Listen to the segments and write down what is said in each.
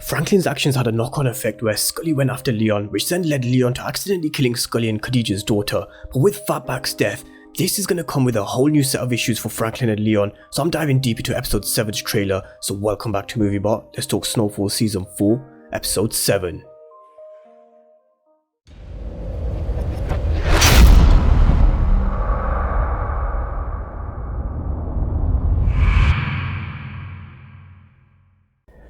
Franklin's actions had a knock-on effect where Scully went after Leon, which then led Leon to accidentally killing Scully and Khadija's daughter. But with Fatback's death, this is going to come with a whole new set of issues for Franklin and Leon, so I'm diving deep into episode 7's trailer. So welcome back to MovieBot. Let's talk Snowfall season 4, episode 7.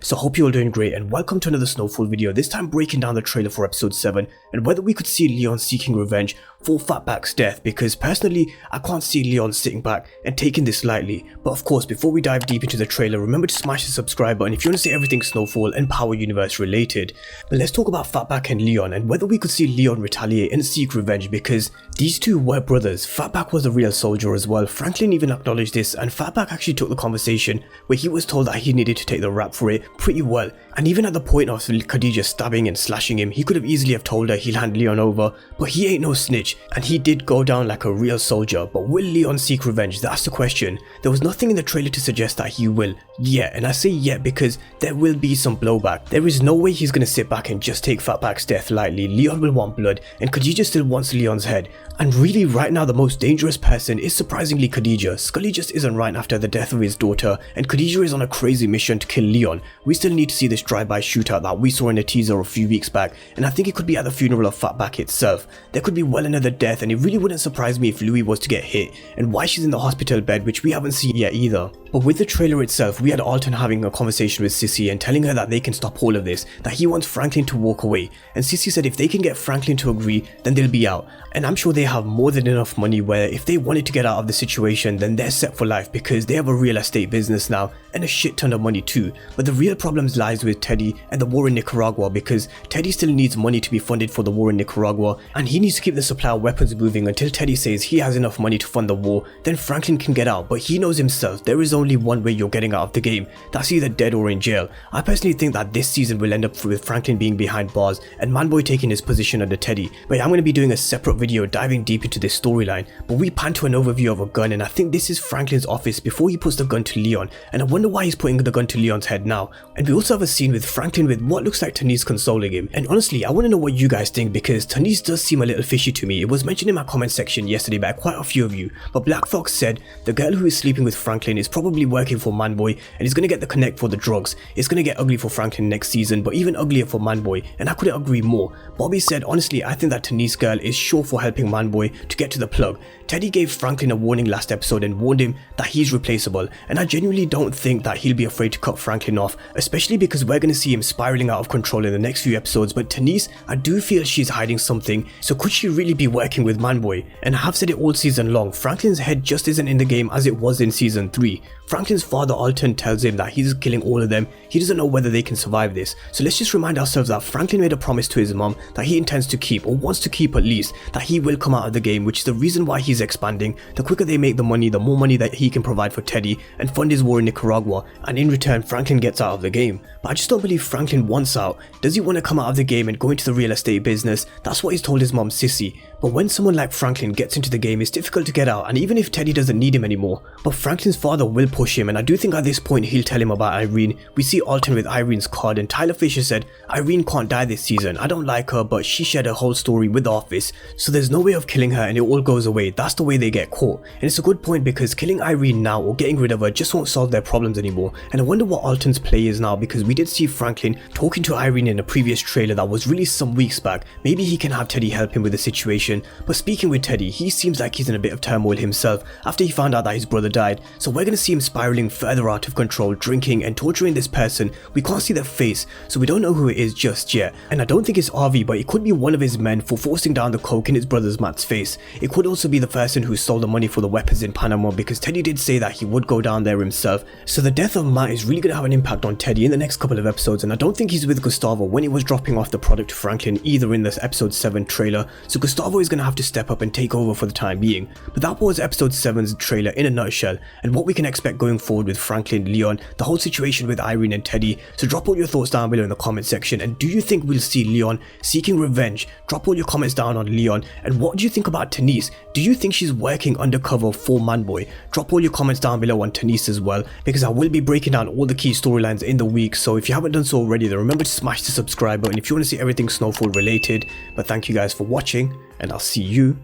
So I hope you're all doing great and welcome to another Snowfall video, this time breaking down the trailer for episode 7 and whether we could see Leon seeking revenge for Fatback's death, because personally I can't see Leon sitting back and taking this lightly. But of course, before we dive deep into the trailer, remember to smash the subscribe button if you want to see everything Snowfall and Power Universe related. But let's talk about Fatback and Leon and whether we could see Leon retaliate and seek revenge, because these two were brothers. Fatback was a real soldier as well. Franklin even acknowledged this, and Fatback actually took the conversation where he was told that he needed to take the rap for it pretty well. And even at the point of Khadija stabbing and slashing him, he could have easily have told her he'll hand Leon over, but he ain't no snitch and he did go down like a real soldier. But will Leon seek revenge? That's the question. There was nothing in the trailer to suggest that he will yet, and I say yet because there will be some blowback. There is no way he's gonna sit back and just take Fatback's death lightly. Leon will want blood and Khadija still wants Leon's head. And really right now the most dangerous person is surprisingly Khadija. Scully just isn't right after the death of his daughter, and Khadija is on a crazy mission to kill Leon. We still need to see this drive-by shootout that we saw in a teaser a few weeks back, and I think it could be at the funeral of Fatback itself. There could be well another death, and it really wouldn't surprise me if Louis was to get hit, and why she's in the hospital bed, which we haven't seen yet either. But with the trailer itself, we had Alton having a conversation with Sissy and telling her that they can stop all of this, that he wants Franklin to walk away, and Sissy said if they can get Franklin to agree, then they'll be out. And I'm sure they have more than enough money where if they wanted to get out of the situation, then they're set for life, because they have a real estate business now and a shit ton of money too. But the real problems lies with Teddy and the war in Nicaragua, because Teddy still needs money to be funded for the war in Nicaragua, and he needs to keep the supply of weapons moving until Teddy says he has enough money to fund the war. Then Franklin can get out, but he knows himself there is only one way you're getting out of the game. That's either dead or in jail. I personally think that this season will end up with Franklin being behind bars and Manboy taking his position under Teddy. But I'm going to be doing a separate video diving deep into this storyline. But we pan to an overview of a gun, and I think this is Franklin's office before he puts the gun to Leon, and I wonder why he's putting the gun to Leon's head now. And we also have a scene with Franklin with what looks like Tanosse consoling him, and honestly I want to know what you guys think, because Tanosse does seem a little fishy to me. It was mentioned in my comment section yesterday by quite a few of you, but Black Fox said the girl who is sleeping with Franklin is probably working for Manboy and is going to get the connect for the drugs. It's going to get ugly for Franklin next season, but even uglier for Manboy, and I couldn't agree more. Bobby said honestly I think that Tanosse girl is sure for helping Manboy to get to the plug. Teddy gave Franklin a warning last episode and warned him that he's replaceable, and I genuinely don't think that he'll be afraid to cut Franklin off, especially because we're going to see him spiraling out of control in the next few episodes. But Tanosse, I do feel she's hiding something, so could she really be working with Manboy? And I have said it all season long, Franklin's head just isn't in the game as it was in season 3. Franklin's father Alton tells him that he's killing all of them. He doesn't know whether they can survive this. So let's just remind ourselves that Franklin made a promise to his mom that he intends to keep, or wants to keep at least, that he will come out of the game, which is the reason why he's expanding. The quicker they make the money, the more money that he can provide for Teddy and fund his war in Nicaragua, and in return Franklin gets out of the game. But I just don't believe Franklin wants out. Does he want to come out of the game and go into the real estate business? That's what he's told his mom Sissy. But when someone like Franklin gets into the game, it's difficult to get out, and even if Teddy doesn't need him anymore. But Franklin's father will push him, and I do think at this point he'll tell him about Irene. We see Alton with Irene's card, and Tyler Fisher said Irene can't die this season. I don't like her, but she shared her whole story with the office, so there's no way of killing her and it all goes away. That's the way they get caught. And it's a good point, because killing Irene now or getting rid of her just won't solve their problems anymore. And I wonder what Alton's play is now, because we did see Franklin talking to Irene in a previous trailer that was released some weeks back. Maybe he can have Teddy help him with the situation. But speaking with Teddy, he seems like he's in a bit of turmoil himself after he found out that his brother died, so we're going to see him spiraling further out of control, drinking and torturing this person. We can't see their face, so we don't know who it is just yet, and I don't think it's Harvey, but it could be one of his men for forcing down the coke in his brother's Matt's face. It could also be the person who stole the money for the weapons in Panama, because Teddy did say that he would go down there himself. So the death of Matt is really going to have an impact on Teddy in the next couple of episodes, and I don't think he's with Gustavo when he was dropping off the product to Franklin either in this episode 7 trailer, so Gustavo is going to have to step up and take over for the time being. But that was episode 7's trailer in a nutshell, and what we can expect going forward with Franklin, Leon, the whole situation with Irene and Teddy. So drop all your thoughts down below in the comment section, and do you think we'll see Leon seeking revenge? Drop all your comments down on Leon, and what do you think about Tanosse? Do you think she's working undercover for Manboy? Drop all your comments down below on Tanosse as well, because I will be breaking down all the key storylines in the week, so if you haven't done so already, then remember to smash the subscribe button if you want to see everything Snowfall related. But thank you guys for watching, and I'll see you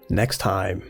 next time.